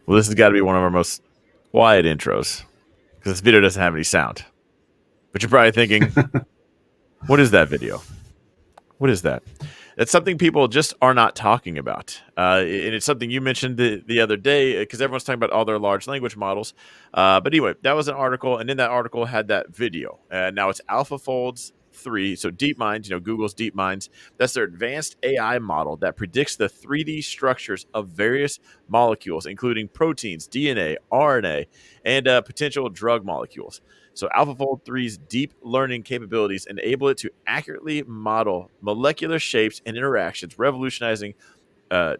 Well, this has got to be one of our most quiet intros because this video doesn't have any sound. But you're probably thinking, what is that video? What is that? It's something people just are not talking about. And it's something you mentioned the other day because everyone's talking about all their large language models. But anyway, that was an article. And in that article had that video. Now it's AlphaFold's 3. So DeepMind, Google's DeepMinds, that's their advanced AI model that predicts the 3D structures of various molecules, including proteins, DNA, RNA, and potential drug molecules. So AlphaFold 3's deep learning capabilities enable it to accurately model molecular shapes and interactions, revolutionizing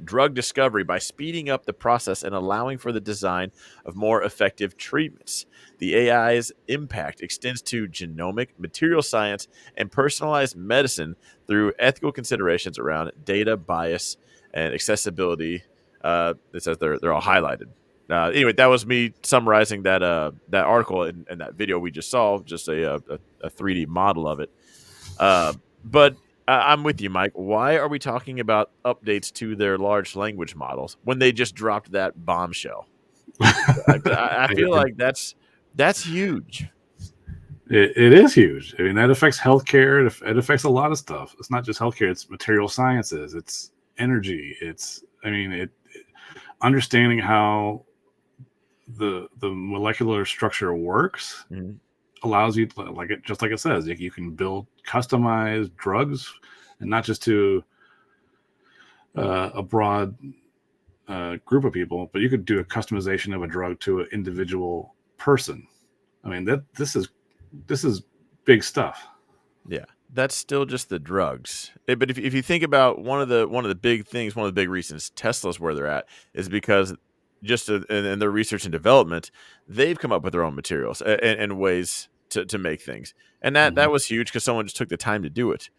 drug discovery by speeding up the process and allowing for the design of more effective treatments. The AI's impact extends to genomic, material science, and personalized medicine through ethical considerations around data bias and accessibility. It says they're all highlighted. Anyway, that was me summarizing that article and that video we just saw, just a 3D model of it. But I'm with you, Mike. Why are we talking about updates to their large language models when they just dropped that bombshell? I feel like that's huge. It is huge. I mean, that affects healthcare. It affects a lot of stuff. It's not just healthcare. It's material sciences. It's energy. Understanding how the molecular structure works allows you to, just like it says, you can build customized drugs, and not just to a broad group of people, but you could do a customization of a drug to an individual person. I mean, this is big stuff. Yeah, that's still just the drugs. But if you think about one of the big things, one of the big reasons Tesla's where they're at is because just in their research and development, they've come up with their own materials and ways to make things, and that was huge because someone just took the time to do it.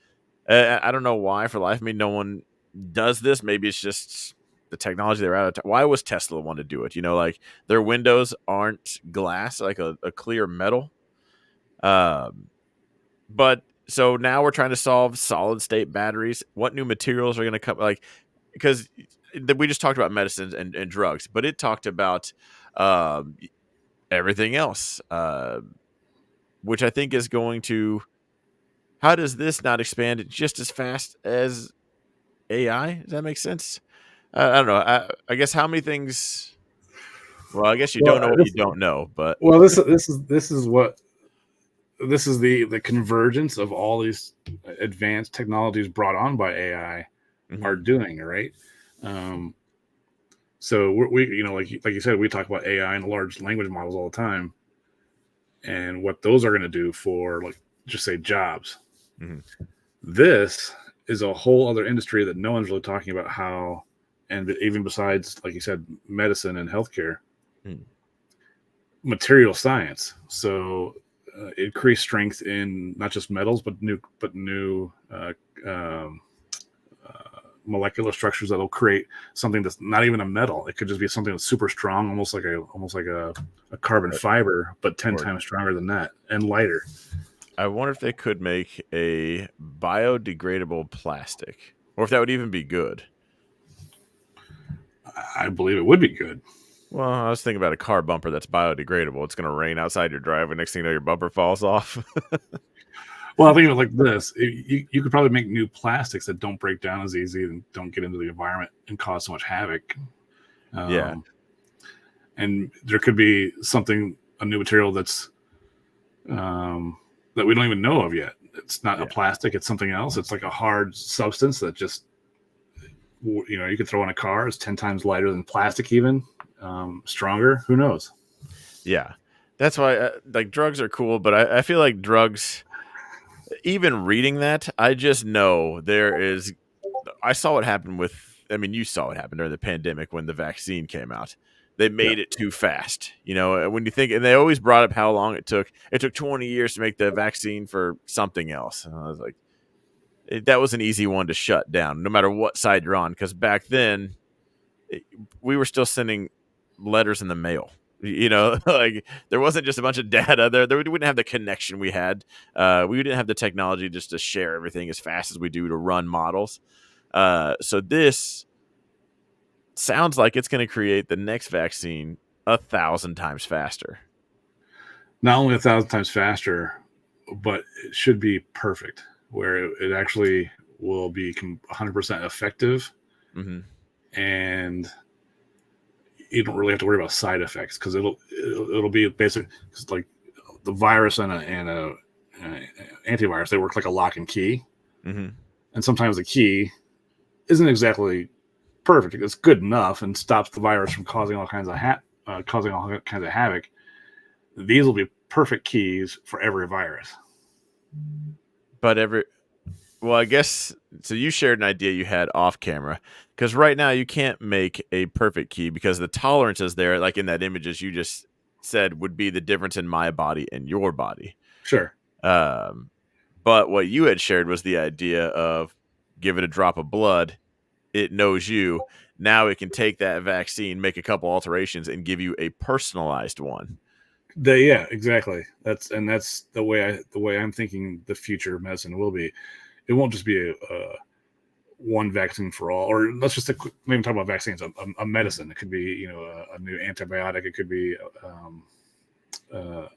I don't know why for life. I mean, no one does this. Maybe it's just the technology they're out of. Why was Tesla the one to do it? Like their windows aren't glass, like a clear metal. But so now we're trying to solve solid state batteries. What new materials are going to come? Because we just talked about medicines and drugs, but it talked about everything else, which I think is going to. How does this not expand just as fast as AI? Does that make sense? I don't know. I guess how many things? Well, I guess you don't know what you don't know. But this is the convergence of all these advanced technologies brought on by AI are doing, right? So we like you said, we talk about AI and large language models all the time, and what those are going to do for, like, just say jobs. This is a whole other industry that no one's really talking about how, and even besides, like you said, medicine and healthcare, material science. So increased strength in not just metals, but new molecular structures that'll create something that's not even a metal. It could just be something that's super strong, almost like a carbon fiber, but 10 times stronger than that and lighter. I wonder if they could make a biodegradable plastic, or if that would even be good. I believe it would be good. Well, I was thinking about a car bumper that's biodegradable. It's going to rain outside your driveway. Next thing you know, your bumper falls off. Well, I think of it like this. You could probably make new plastics that don't break down as easy and don't get into the environment and cause so much havoc. Yeah. And there could be a new material that's that we don't even know of yet. It's not a plastic. It's something else. It's like a hard substance that just, you could throw in a car. It's 10 times lighter than plastic, even stronger. Who knows? Yeah. That's why drugs are cool, but I feel like drugs, even reading that, I just know I saw what happened you saw what happened during the pandemic when the vaccine came out. They made it too fast. When you think, and they always brought up how long it took. It took 20 years to make the vaccine for something else. And I was like, that was an easy one to shut down, no matter what side you're on. Because back then, we were still sending letters in the mail. Like there wasn't just a bunch of data there. We wouldn't have the connection we had. We didn't have the technology just to share everything as fast as we do to run models. So this sounds like it's going to create the next vaccine 1,000 times faster. Not only 1,000 times faster, but it should be perfect, where it actually will be 100% effective, and you don't really have to worry about side effects, because it'll be basic. Cause like the virus and a antivirus, they work like a lock and key, and sometimes the key isn't exactly perfect. It's good enough and stops the virus from causing all kinds of havoc. These will be perfect keys for every virus. But I guess so. You shared an idea you had off camera, because right now you can't make a perfect key because the tolerances there, like in that images you just said, would be the difference in my body and your body. Sure. But what you had shared was the idea of give it a drop of blood, it knows you. Now it can take that vaccine, make a couple alterations, and give you a personalized one. Yeah, exactly. That's the way I'm thinking the future of medicine will be. It won't just be a one vaccine for all, or let's just maybe talk about vaccines. A medicine. It could be a new antibiotic. It could be a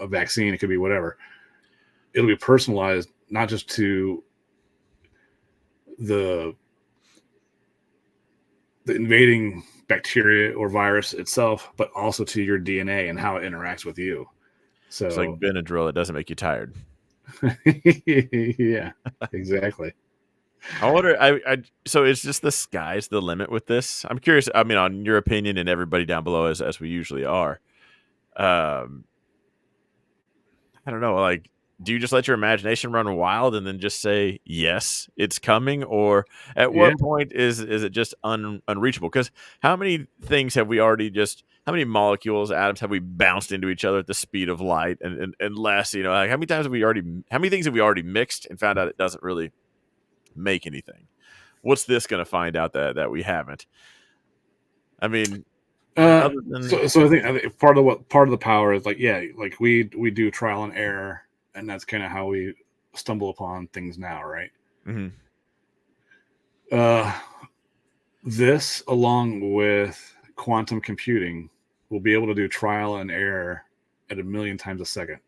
vaccine. It could be whatever. It'll be personalized, not just to the invading bacteria or virus itself, but also to your DNA and how it interacts with you. So it's like Benadryl; it doesn't make you tired. Yeah, exactly. I wonder. So it's just the sky's the limit with this. I'm curious. I mean, on your opinion, and everybody down below, as we usually are. I don't know. Like, do you just let your imagination run wild and then just say yes, it's coming, or at Yeah. what point is it just unreachable? Because how many things have we already how many molecules, atoms have we bounced into each other at the speed of light, and less? Like how many things have we already mixed and found out it doesn't really make anything? What's this going to find out that we haven't? I mean, other than So I think part of the power is like we do trial and error, and that's kind of how we stumble upon things now, right? This, along with quantum computing, will be able to do trial and error at 1,000,000 times a second.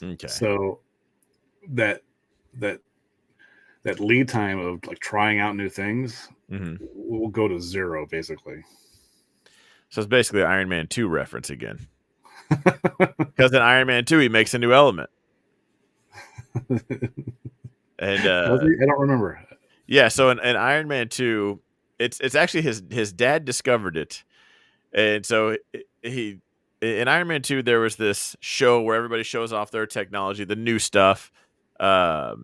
Okay. So that lead time of like trying out new things will go to zero, basically. So it's basically an Iron Man 2 reference again. Because in Iron Man 2, he makes a new element. And I don't remember. Yeah, so in Iron Man 2, it's actually his dad discovered it. And so he in Iron Man 2 there was this show where everybody shows off their technology, the new stuff. But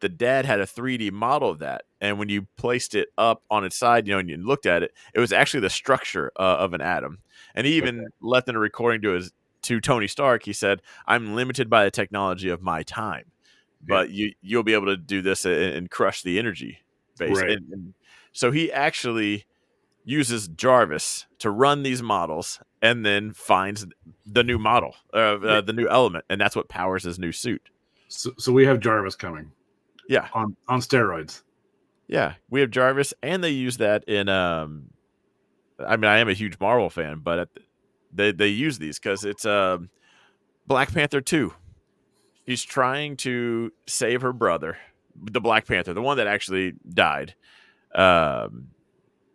the dad had a 3D model of that, and when you placed it up on its side, and you looked at it, it was actually the structure of an atom. And he even left in a recording to Tony Stark. He said, "I'm limited by the technology of my time, but you'll be able to do this and crush the energy base." Right. And so he actually uses Jarvis to run these models, and then finds the new model, the new element, and that's what powers his new suit. So we have Jarvis coming. Yeah. On steroids. Yeah, we have Jarvis, and they use that in. I mean, I am a huge Marvel fan, but they use these because it's Black Panther 2. He's trying to save her brother, the Black Panther, the one that actually died.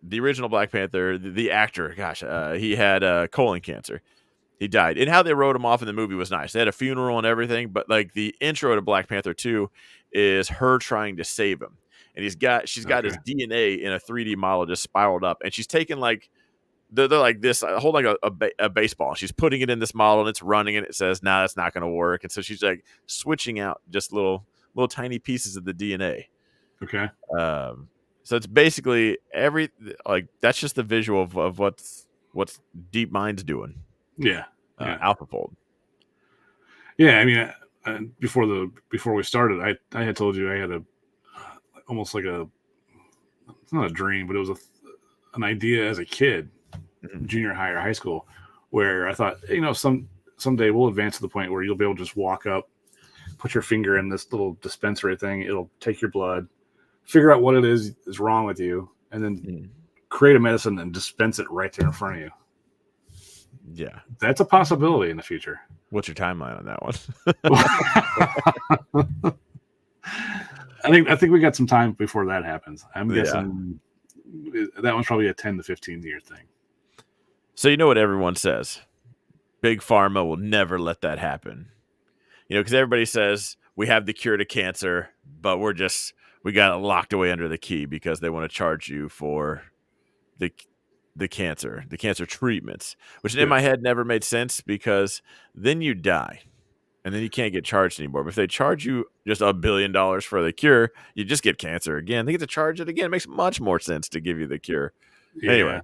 The original Black Panther, the actor, gosh, he had colon cancer. He died. And how they wrote him off in the movie was nice. They had a funeral and everything, but like the intro to Black Panther 2 is her trying to save him. And she's got his DNA in a 3D model just spiraled up, and she's taking like they're like this, holding a baseball. She's putting it in this model, and it's running, and it says, "Nah, that's not going to work." And so she's like switching out just little tiny pieces of the DNA. Okay. So it's basically that's just the visual of what's Deep Mind's doing. Yeah. AlphaFold. Yeah, I mean, before we started, I had told you I had almost like it's not a dream, but it was an idea as a kid, junior high or high school, where I thought, someday we'll advance to the point where you'll be able to just walk up, put your finger in this little dispensary thing, it'll take your blood, figure out what it is wrong with you, and then create a medicine and dispense it right there in front of you. Yeah. That's a possibility in the future. What's your timeline on that one? I think we got some time before that happens. I'm Yeah. guessing that one's probably a 10 to 15 year thing. So you know what everyone says. Big Pharma will never let that happen. You know, because everybody says we have the cure to cancer, but we got it locked away under the key because they want to charge you for the cancer treatments, which in my head never made sense because then you die and then you can't get charged anymore. But if they charge you just $1 billion for the cure, you just get cancer again. They get to charge it again. It makes much more sense to give you the cure. Yeah. Anyway,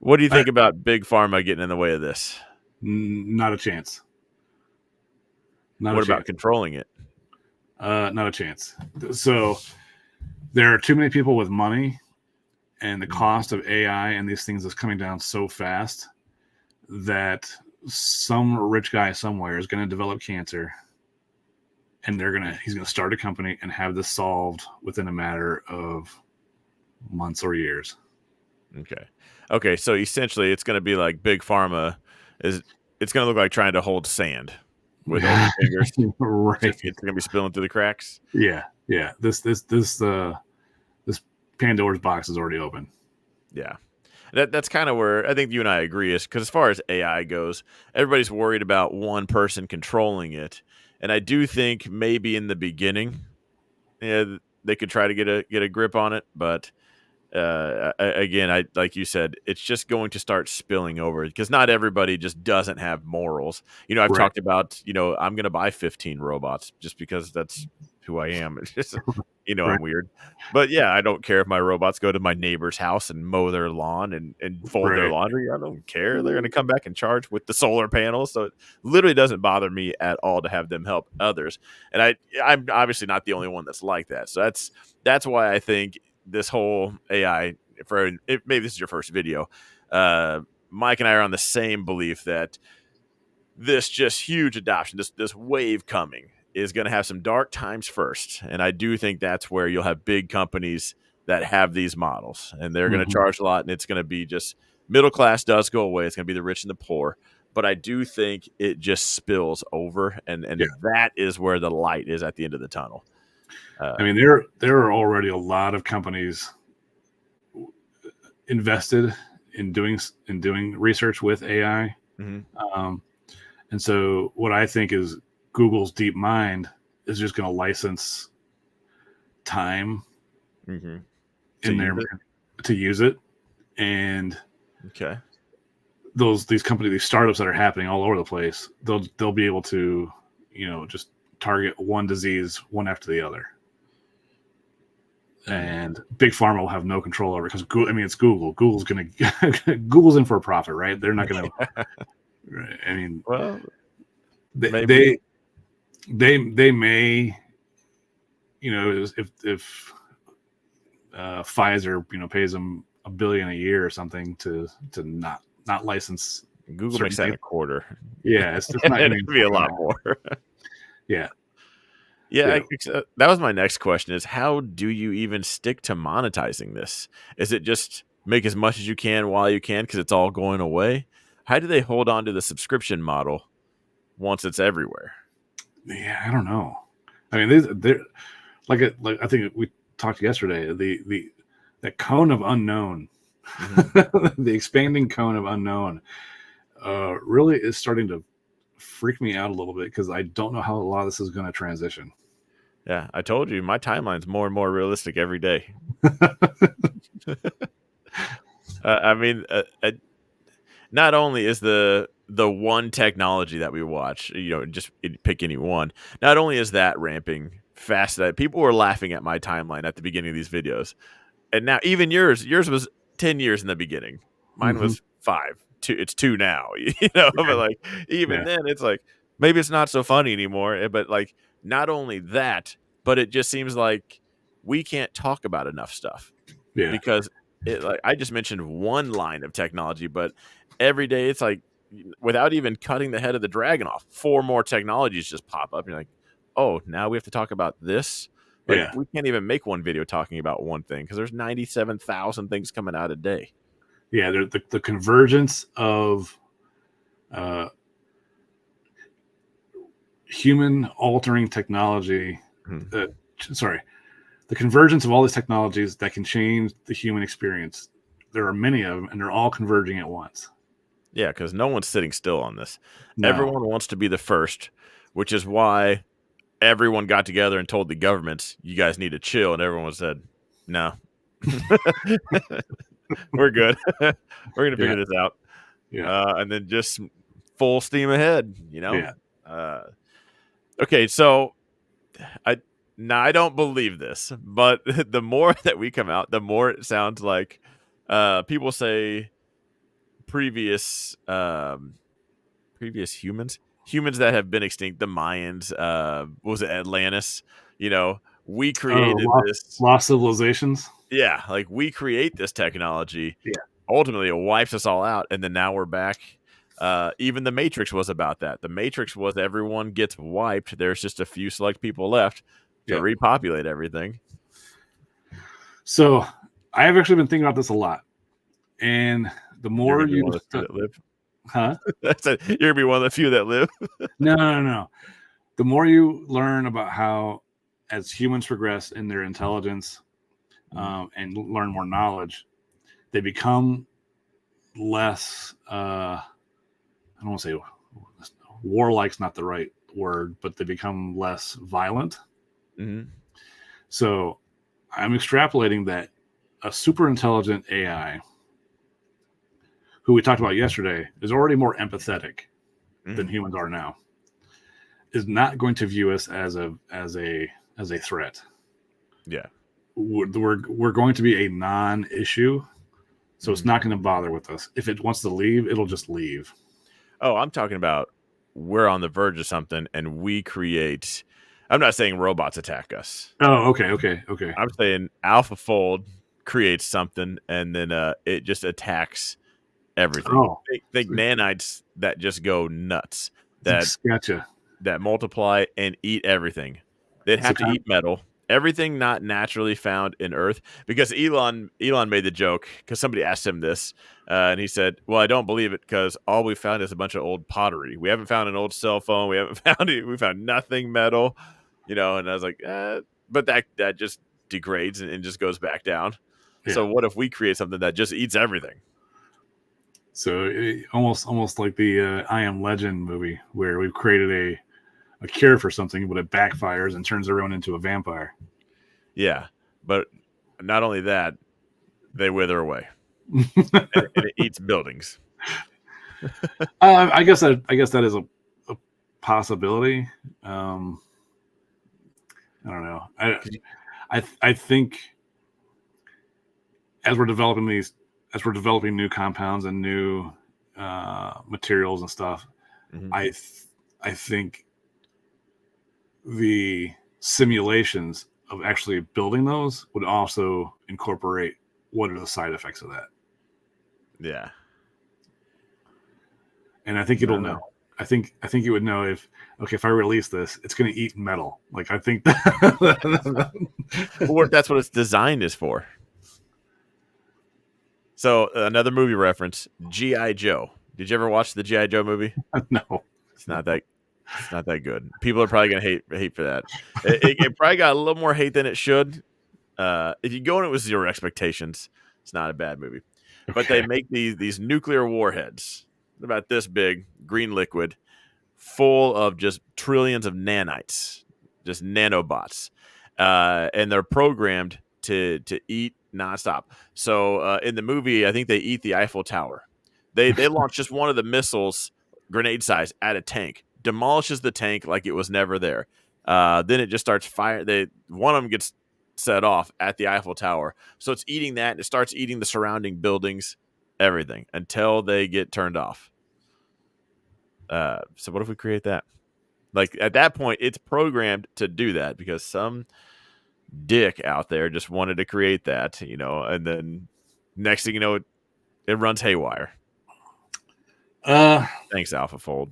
what do you think about Big Pharma getting in the way of this? Not a chance. What about controlling it? Not a chance. So there are too many people with money, and the cost of AI and these things is coming down so fast that some rich guy somewhere is going to develop cancer, and he's going to start a company and have this solved within a matter of months or years. Okay. So essentially, it's going to be like Big Pharma it's going to look like trying to hold sand with open fingers. Right. It's going to be spilling through the cracks. Yeah. This Pandora's box is already open. Yeah. That's kind of where I think you and I agree is because as far as AI goes, everybody's worried about one person controlling it. And I do think maybe in the beginning, they could try to get a grip on it. But again, like you said, it's just going to start spilling over because not everybody just doesn't have morals. I've talked about, I'm going to buy 15 robots just because that's who I am. It's just, I'm weird. But yeah, I don't care if my robots go to my neighbor's house and mow their lawn and fold their laundry. I don't care. They're going to come back and charge with the solar panels. So it literally doesn't bother me at all to have them help others. And I'm obviously not the only one that's like that. So that's why I think this whole AI maybe this is your first video. Mike and I are on the same belief that this just huge adoption, this wave coming is going to have some dark times first. And I do think that's where you'll have big companies that have these models and they're going to charge a lot and it's going to be just middle class does go away. It's going to be the rich and the poor. But I do think it just spills over and that is where the light is at the end of the tunnel. I mean, there are already a lot of companies invested in doing research with AI, and so what I think is Google's DeepMind is just going to license time in there to use it, and these startups that are happening all over the place, they'll be able to just target one disease one after the other. And Big Pharma will have no control over it because it's Google. Google's in for a profit, right? They're not going to. I mean, well, they may, if Pfizer, pays them $1 billion a year or something to not license. Google makes that a quarter. Yeah, it's just not going to be a lot more. Yeah. Yeah, that was my next question is how do you even stick to monetizing this? Is it just make as much as you can while you can because it's all going away? How do they hold on to the subscription model once it's everywhere? Yeah, I don't know. I mean, they're like I think we talked yesterday, the cone of unknown, the expanding cone of unknown really is starting to freak me out a little bit because I don't know how a lot of this is going to transition. Yeah, I told you my timeline's more and more realistic every day. I mean, not only is the one technology that we watch, just pick any one. Not only is that ramping fast, that people were laughing at my timeline at the beginning of these videos, and now even yours was 10 years in the beginning. Mine was 5. It's 2 now. But like even then, it's like maybe it's not so funny anymore. But like not only that, but it just seems like we can't talk about enough stuff because I just mentioned one line of technology, but every day it's like without even cutting the head of the dragon off, 4 more technologies just pop up. You're like, oh, now we have to talk about this. Like, Yeah. we can't even make one video talking about one thing because there's 97,000 things coming out a day. Yeah, the convergence of human altering technology. Hmm. Sorry, the convergence of all these technologies that can change the human experience. There are many of them, and they're all converging at once. Yeah, because no one's sitting still on this. No. Everyone wants to be the first, which is why everyone got together and told the governments, "You guys need to chill," and everyone said, "No, we're good. We're gonna Yeah. figure this out." Yeah. And then just full steam ahead. Yeah. Uh, okay, so I now I don't believe this, but the more that we come out, the more it sounds like people say previous previous humans that have been extinct, the Mayans, what was it, Atlantis? We Oh, created this. lost civilizations. Yeah, like we create this technology. Yeah. Ultimately, it wipes us all out, and then now we're back. Even the Matrix was about that. The Matrix was everyone gets wiped. There's just a few select people left to Yeah. repopulate everything. So I have actually been thinking about this a lot, and the You're more gonna be you, one of the few that live. huh? You're gonna be one of the few that live. No. The more you learn about how, as humans progress in their intelligence, and learn more knowledge, they become less. I don't want to say warlike's not the right word, but they become less violent. Mm-hmm. So I'm extrapolating that a super intelligent AI, who we talked about yesterday, is already more empathetic than Mm-hmm. humans are now, is not going to view us as a threat. Yeah. We're going to be a non-issue, so it's Mm-hmm. not going to bother with us. If it wants to leave, it'll just leave. Oh, I'm talking about we're on the verge of something, and we create. I'm not saying robots attack us. Oh, okay. I'm saying AlphaFold creates something, and then it just attacks everything. Oh, Think nanites that just go nuts, that gotcha. that multiply and eat everything. They'd So have to kind eat metal, everything not naturally found in Earth. Because Elon made the joke because somebody asked him this, and he said, "Well, I don't believe it because all we found is a bunch of old pottery. We haven't found an old cell phone. We haven't found it. We found nothing metal, And I was like, but that just degrades and just goes back down. yeah. So what if we create something that just eats everything? So almost like the I Am Legend movie, where we've created a cure for something, but it backfires and turns everyone into a vampire. Yeah, but not only that, they wither away, and it eats buildings. I guess that is a possibility. Um, I don't know. I think as we're developing new compounds and new materials and stuff, Mm-hmm. I think the simulations of actually building those would also incorporate what are the side effects of that. Yeah. And I think I it'll don't know. know. I think it would know if I release this, it's going to eat metal. Like I think Or if that's what it's designed is for. So another movie reference, G.I. Joe. Did you ever watch the G.I. Joe movie? no. It's not that. It's not that good. People are probably gonna hate for that. It probably got a little more hate than it should. If you go in it with zero expectations, it's not a bad movie. But they Okay. make these nuclear warheads. They're about this big, green liquid, full of just trillions of nanites, just nanobots, and they're programmed to eat nonstop. So in the movie, I think they eat the Eiffel Tower. They launch just one of the missiles, grenade size, at a tank, demolishes the tank like it was never there. Then it just starts fire. One of them gets set off at the Eiffel Tower, so it's eating that, and it starts eating the surrounding buildings, everything until they get turned off. So what if we create that? Like at that point, it's programmed to do that because some dick out there just wanted to create that, and then next thing you know, it runs haywire. Uh, Thanks, AlphaFold.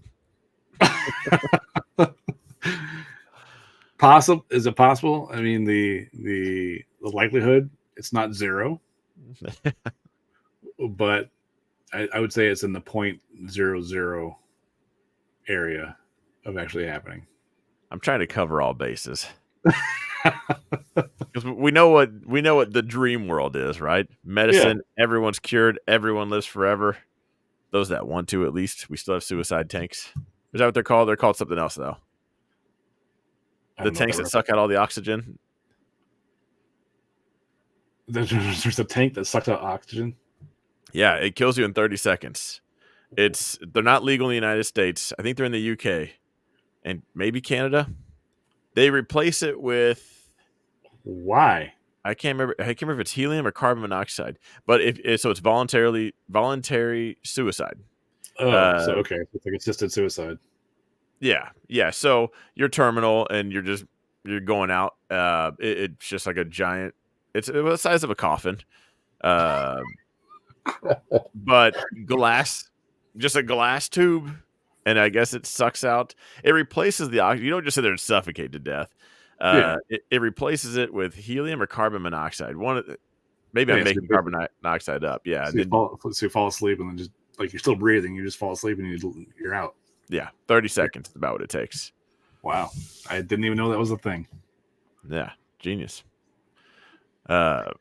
Possible? Is it possible? I mean, the likelihood, it's not zero, but I would say it's in the 0.00 area of actually happening. I'm trying to cover all bases. Because we know what the dream world is, right? Medicine, everyone's cured, everyone lives forever. Those that want to, at least. We still have suicide tanks. Is that what they're called? They're called something else, though. The tanks that suck out all the oxygen. There's a tank that sucks out oxygen. Yeah, it kills you in 30 seconds. They're not legal in the United States. I think they're in the UK and maybe Canada. They replace it with why? I can't remember if it's helium or carbon monoxide. But so it's voluntary suicide. Oh, so okay, it's like assisted suicide. Yeah. So you're terminal and you're going out. It's just like a giant. It's the size of a coffin. But glass, just a glass tube, and I guess it sucks out. It replaces the oxygen. You don't just sit there and suffocate to death. It replaces it with helium or carbon monoxide. Maybe I'm making carbon monoxide up. Yeah. So you fall asleep and then just like you're still breathing, you just fall asleep and you're out. Yeah, 30 seconds is about what it takes. Wow, I didn't even know that was a thing. Yeah, genius. Well,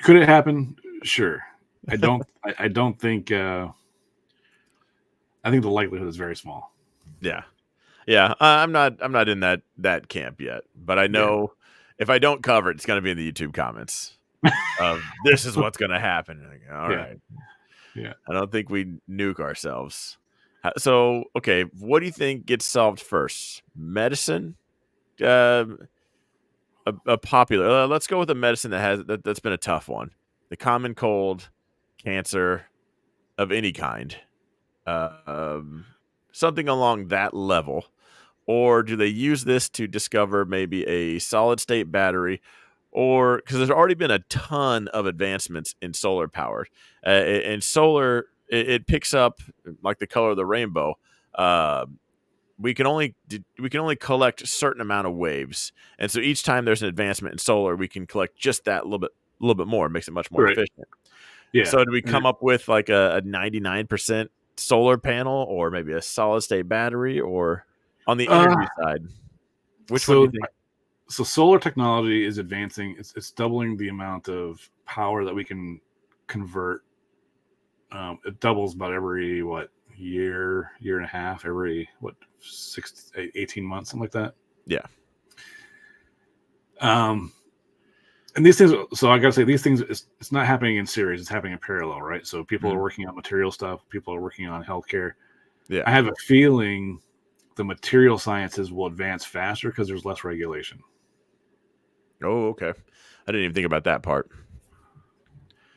could it happen? Sure. I don't. I don't think. I think the likelihood is very small. Yeah. I'm not in that camp yet, but I know if I don't cover it, it's going to be in the YouTube comments of this is what's going to happen. Like, all right. Yeah. I don't think we nuke ourselves. So, okay, what do you think gets solved first? Medicine, a popular. Let's go with a medicine that's been a tough one. The common cold, cancer of any kind, something along that level. Or do they use this to discover maybe a solid state battery? Or because there's already been a ton of advancements in solar power, and solar it picks up like the color of the rainbow. We can only collect a certain amount of waves, and so each time there's an advancement in solar, we can collect just that little bit more. It makes it much more efficient. Yeah. So do we come up with like a 99% solar panel, or maybe a solid state battery, or on the energy side? Which one do you think? So solar technology is advancing. It's doubling the amount of power that we can convert. It doubles about every year and a half, every 18 months, something like that. Yeah. And these things, so I gotta say, these things, it's not happening in series, it's happening in parallel, right? So people are working on material stuff, people are working on healthcare. Yeah. I have a feeling the material sciences will advance faster because there's less regulation. Oh, okay. I didn't even think about that part.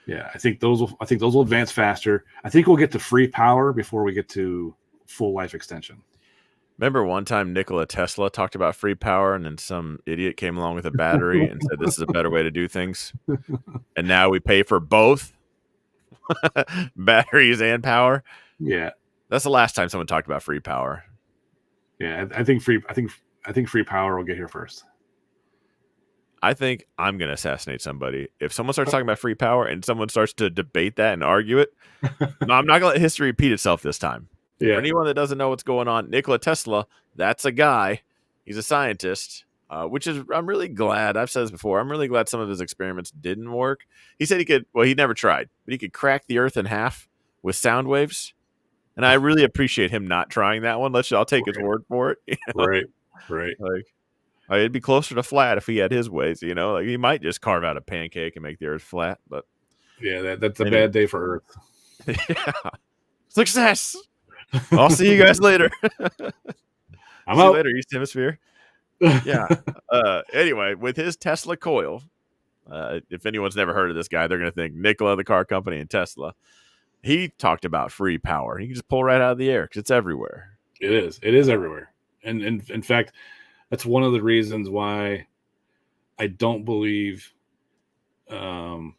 Yeah, I think those will advance faster. I think we'll get to free power before we get to full life extension. Remember one time Nikola Tesla talked about free power, and then some idiot came along with a battery and said this is a better way to do things. And now we pay for both batteries and power. Yeah, that's the last time someone talked about free power. Yeah, I think free power will get here first. I think I'm going to assassinate somebody. If someone starts talking about free power and someone starts to debate that and argue it, no, I'm not going to let history repeat itself this time. Yeah. For anyone that doesn't know what's going on, Nikola Tesla, that's a guy. He's a scientist, which is, I'm really glad. I've said this before. I'm really glad some of his experiments didn't work. He said he never tried, but he could crack the earth in half with sound waves. And I really appreciate him not trying that one. I'll take his word for it. You know? Right. Like, it'd be closer to flat if he had his ways, you know. Like he might just carve out a pancake and make the earth flat, but yeah, that's a bad day for Earth. Yeah, success. I'll see you guys later. I'm see out. You later, East Hemisphere. Yeah. Anyway, with his Tesla coil, if anyone's never heard of this guy, they're going to think Nikola, the car company, and Tesla. He talked about free power. He can just pull right out of the air because it's everywhere. It is everywhere, and in fact. That's one of the reasons why I don't believe a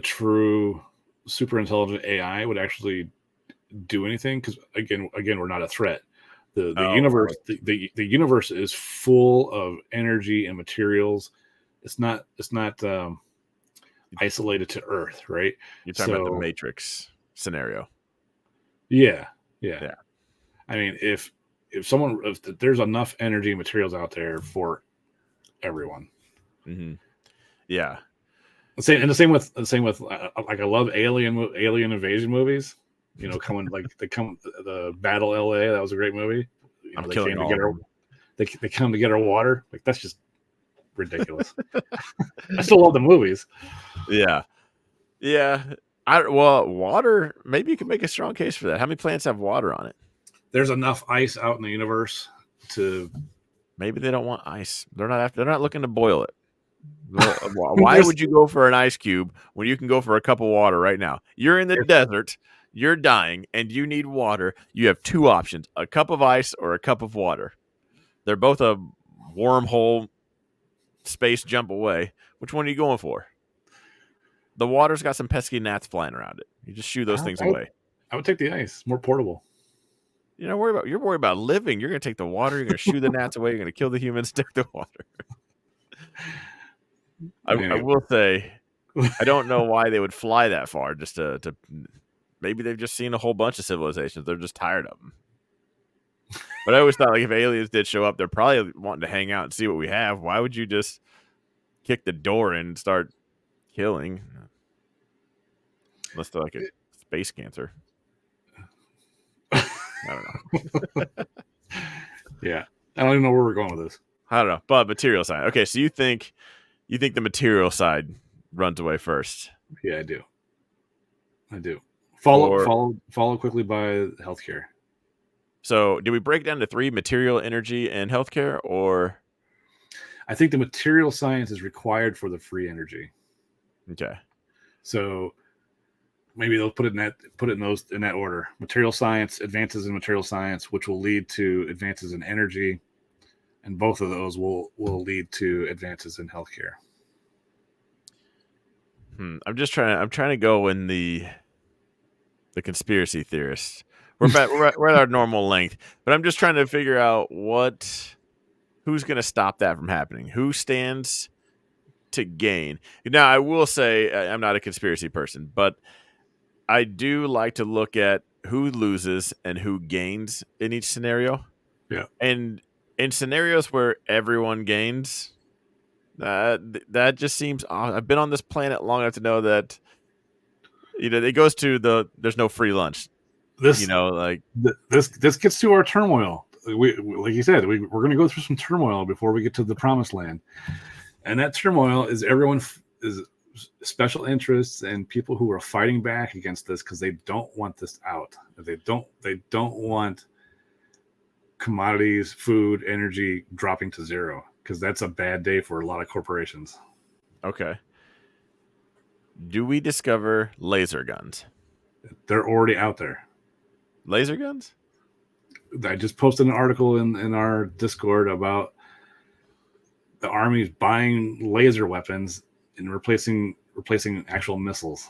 true super intelligent AI would actually do anything. Because again, we're not a threat. The Oh, universe the universe is full of energy and materials. It's not isolated to Earth, right? you're talking about the So Matrix scenario. yeah, yeah. Yeah. I mean, if there's enough energy and materials out there for everyone. Hmm. Yeah. The same with like I love alien invasion movies. You know, coming like the Battle L.A. That was a great movie. You I'm know, they killing came all of together. them. They come to get our water. Like that's just ridiculous. I still love the movies. Yeah. Yeah. Well, water, maybe you can make a strong case for that. How many planets have water on it? There's enough ice out in the universe to. Maybe they don't want ice. They're not looking to boil it. Why There's would you go for an ice cube when you can go for a cup of water right now? You're in the desert, you're dying, and you need water. You have two options: a cup of ice or a cup of water. They're both a wormhole space jump away. Which one are you going for? The water's got some pesky gnats flying around it. You just shoo those things I would, away. I would take the ice. More portable. You're worried about living. You're gonna take the water, you're gonna shoo the gnats away, you're gonna kill the humans, take the water. I Anyway, will say I don't know why they would fly that far just to maybe they've just seen a whole bunch of civilizations. They're just tired of them. But I always thought like if aliens did show up, they're probably wanting to hang out and see what we have. Why would you just kick the door in and start killing? Unless they're like a space cancer. I don't know. yeah. I don't even know where we're going with this. I don't know. But material side. Okay, so you think the material side runs away first. Yeah, I do. I do. Or Follow quickly by healthcare. so do we break down to three: material, energy, and healthcare, or I think the material science is required for the free energy. okay. So maybe they'll put it in that order. Material science, advances in material science, which will lead to advances in energy, and both of those will lead to advances in healthcare. I'm trying to go in the conspiracy theorists. We're at our normal length, but I'm just trying to figure out who's going to stop that from happening. Who stands to gain? Now, I will say I'm not a conspiracy person, but I do like to look at who loses and who gains in each scenario. Yeah. And in scenarios where everyone gains, that just seems. I've been on this planet long enough to know that it goes to there's no free lunch. This Like this gets to our turmoil. We like you said, we're going to go through some turmoil before we get to the promised land, and that turmoil is everyone is special interests and people who are fighting back against this because they don't want this out. They don't want commodities, food, energy dropping to zero because that's a bad day for a lot of corporations. okay. Do we discover laser guns? They're already out there. Laser guns? I just posted an article in our Discord about the army's buying laser weapons and replacing actual missiles,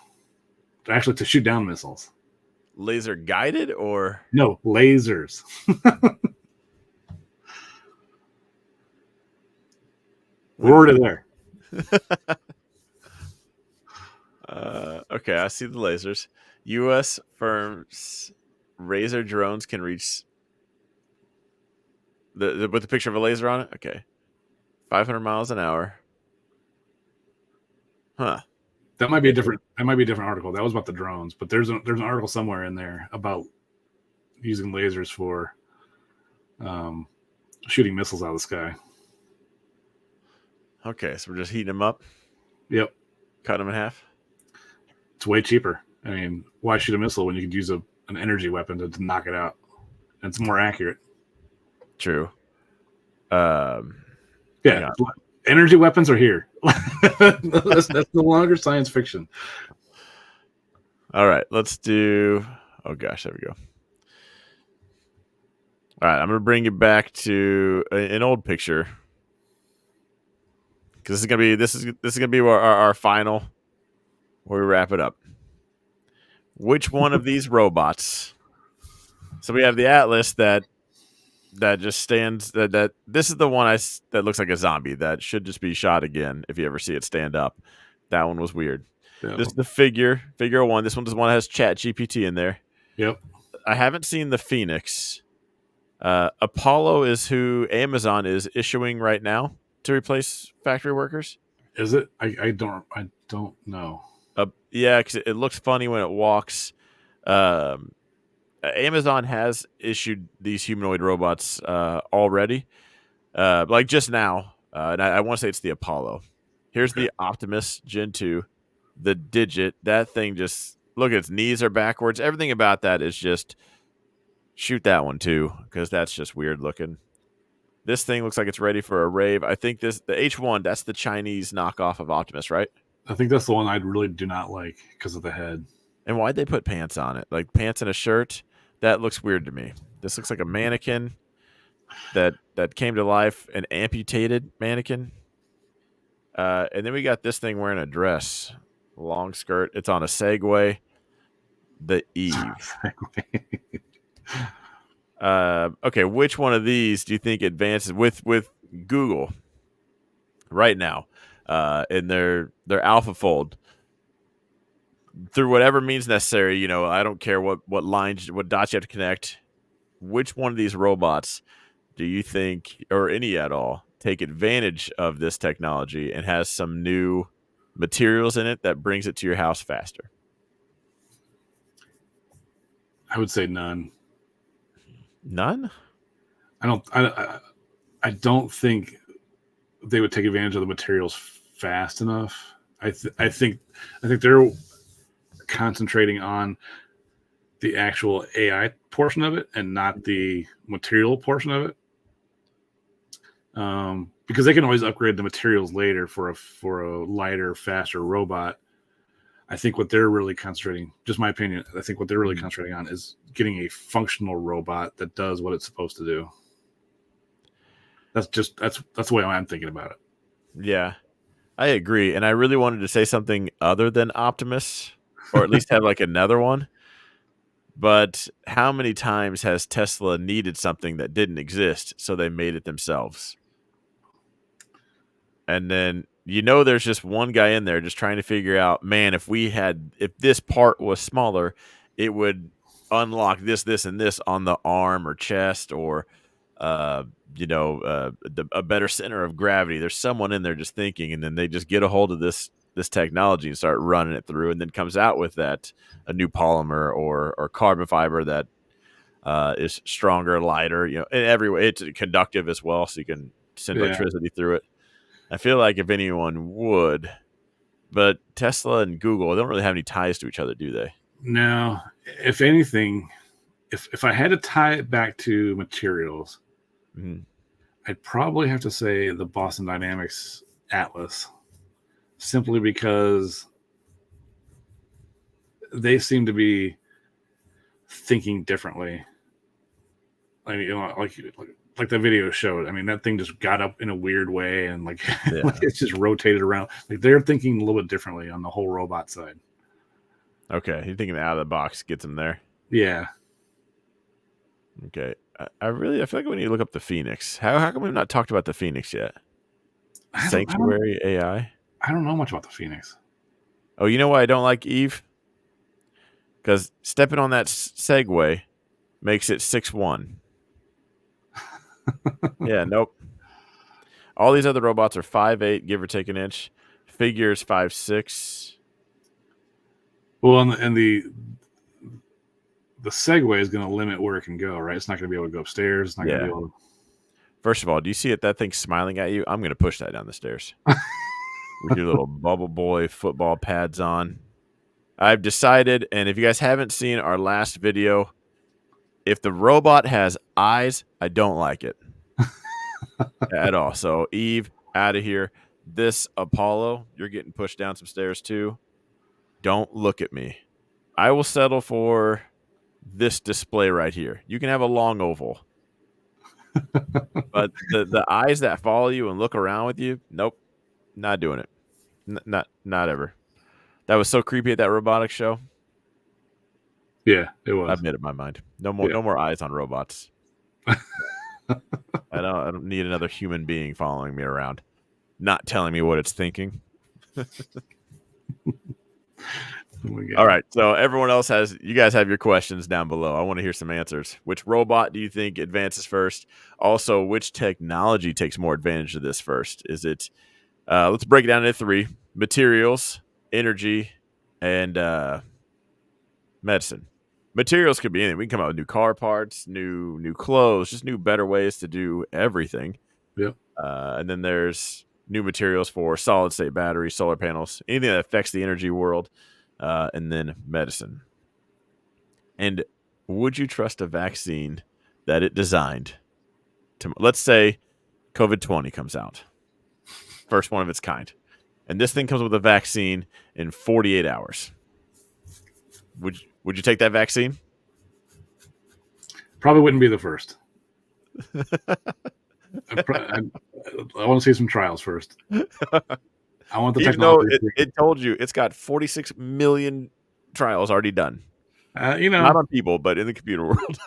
actually to shoot down missiles. Laser guided or No, lasers. We're already there. Okay, I see the lasers. U.S. firms Razor drones can reach with the picture of a laser on it. Okay, 500 miles an hour. Huh. That might be a different. That might be a different article. That was about the drones, but there's an article somewhere in there about using lasers for shooting missiles out of the sky. Okay, so we're just heating them up, Yep, cut them in half. it's way cheaper. I mean, why shoot a missile when you could use an energy weapon to knock it out? And it's more accurate. True. Hang Yeah, on. energy weapons are here. that's no longer science fiction. All right, let's do. Oh gosh, there we go. All right, I'm gonna bring you back to an old picture because this is gonna be our final where we wrap it up. Which one of these robots? So we have the Atlas that that just stands. That this is the one that looks like a zombie that should just be shot again if you ever see it stand up. That one was weird. This Yeah. is the figure one. This one's the one that has Chat GPT in there. Yep. I haven't seen the Phoenix. Apollo is who Amazon is issuing right now to replace factory workers. Is it? I don't know. Yeah, because it looks funny when it walks. Um, Amazon has issued these humanoid robots already, like just now, and I want to say it's the Apollo. Here's Okay. the Optimus Gen 2, the Digit. That thing just look, its knees are backwards. Everything about that is just shoot that one too, because that's just weird looking. This thing looks like it's ready for a rave. I think the H1, that's the Chinese knockoff of Optimus, right? I think that's the one I really do not like because of the head. And why'd they put pants on it? Like pants and a shirt? That looks weird to me. This looks like a mannequin that came to life, an amputated mannequin. And then we got this thing wearing a dress, long skirt. It's on a Segway. The Eve. Okay, which one of these do you think advances with Google right now in their AlphaFold through whatever means necessary? You know, I don't care what lines, what dots you have to connect. Which one of these robots do you think, or any at all, take advantage of this technology and has some new materials in it that brings it to your house faster? I would say none. None? I don't. I don't think they would take advantage of the materials fast enough. I think they're concentrating on the actual AI portion of it and not the material portion of it. Because they can always upgrade the materials later for a lighter, faster robot. I think what they're really concentrating, just my opinion, I think what they're really concentrating on is getting a functional robot that does what it's supposed to do. That's the way I'm thinking about it. Yeah, I agree. And I really wanted to say something other than Optimus, or at least have like another one. But how many times has Tesla needed something that didn't exist, so they made it themselves? And then there's just one guy in there just trying to figure out, man, if this part was smaller, it would unlock this and this on the arm or chest, or a better center of gravity. There's someone in there just thinking, and then they just get a hold of this technology and start running it through, and then comes out with a new polymer or carbon fiber that is stronger, lighter, in every way. It's conductive as well, so you can send Yeah. electricity through it. I feel like if anyone would, but Tesla and Google, they don't really have any ties to each other, do they? No, if anything, if I had to tie it back to materials, I'd probably have to say the Boston Dynamics Atlas, simply because they seem to be thinking differently. I mean, like the video showed. I mean, that thing just got up in a weird way, and like it's just rotated around. Like they're thinking a little bit differently on the whole robot side. Okay, you're thinking out of the box gets them there. Yeah. Okay, I feel like we need to look up the Phoenix. How come we've not talked about the Phoenix yet? Sanctuary AI. I don't know much about the Phoenix. Oh, you know why I don't like Eve? Because stepping on that Segway makes it 6'1". Yeah, nope. All these other robots are 5'8", give or take an inch. Figures 5'6". Well, and the Segway is going to limit where it can go, right? It's not going to be able to go upstairs. It's not going to be able to. First of all, do you see it? That thing's smiling at you. I'm going to push that down the stairs with your little bubble boy football pads on. I've decided, and if you guys haven't seen our last video, if the robot has eyes, I don't like it at all. So Eve, out of here. This Apollo, you're getting pushed down some stairs too. Don't look at me. I will settle for this display right here. You can have a long oval. But the eyes that follow you and look around with you, nope, not doing it. Not ever. That was so creepy at that robotics show. Yeah, it was. I've made up my mind. No more eyes on robots. I don't need another human being following me around, not telling me what it's thinking. All right. So everyone else you guys have your questions down below. I want to hear some answers. Which robot do you think advances first? Also, which technology takes more advantage of this first? Is it, let's break it down into three: materials, energy, and medicine. Materials could be anything. We can come out with new car parts, new clothes, just new better ways to do everything. Yep. And then there's new materials for solid state batteries, solar panels, anything that affects the energy world, and then medicine. And would you trust a vaccine that it designed to, let's say COVID-20 comes out, first one of its kind, and this thing comes with a vaccine in 48 hours? Would you take that vaccine? Probably wouldn't be the first. I want to see some trials first. I want the Even though technology. it told you it's got 46 million trials already done. You Not know, on people, but in the computer world.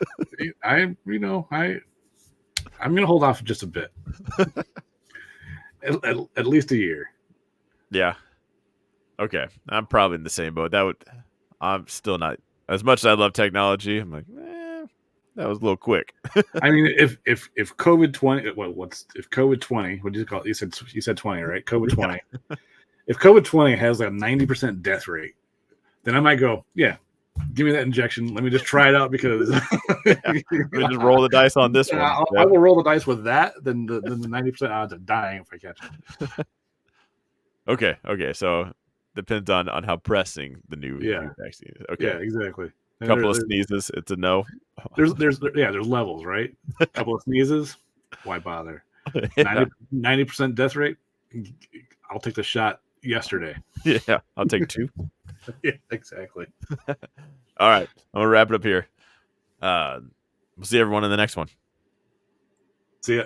I'm gonna hold off just a bit, at least a year. Yeah. Okay. I'm probably in the same boat. I'm still not, as much as I love technology, I'm like, that was a little quick. I mean, if COVID-20, if COVID-20? What did you call it? You said 20, right? COVID-20. Yeah. If COVID-20 has like a 90% death rate, then I might go, yeah, give me that injection. Let me just try it out because Let me just roll the dice on this one. I will roll the dice with that than the 90% odds of dying if I catch it. Okay. So depends on how pressing the new vaccine is. Okay. Yeah, exactly. A couple of sneezes, it's a no. There's levels, right? A couple of sneezes, why bother? 90% death rate. I'll take the shot yesterday. Yeah, I'll take 2. Yeah, exactly. All right, I'm gonna wrap it up here. We'll see everyone in the next one. See ya.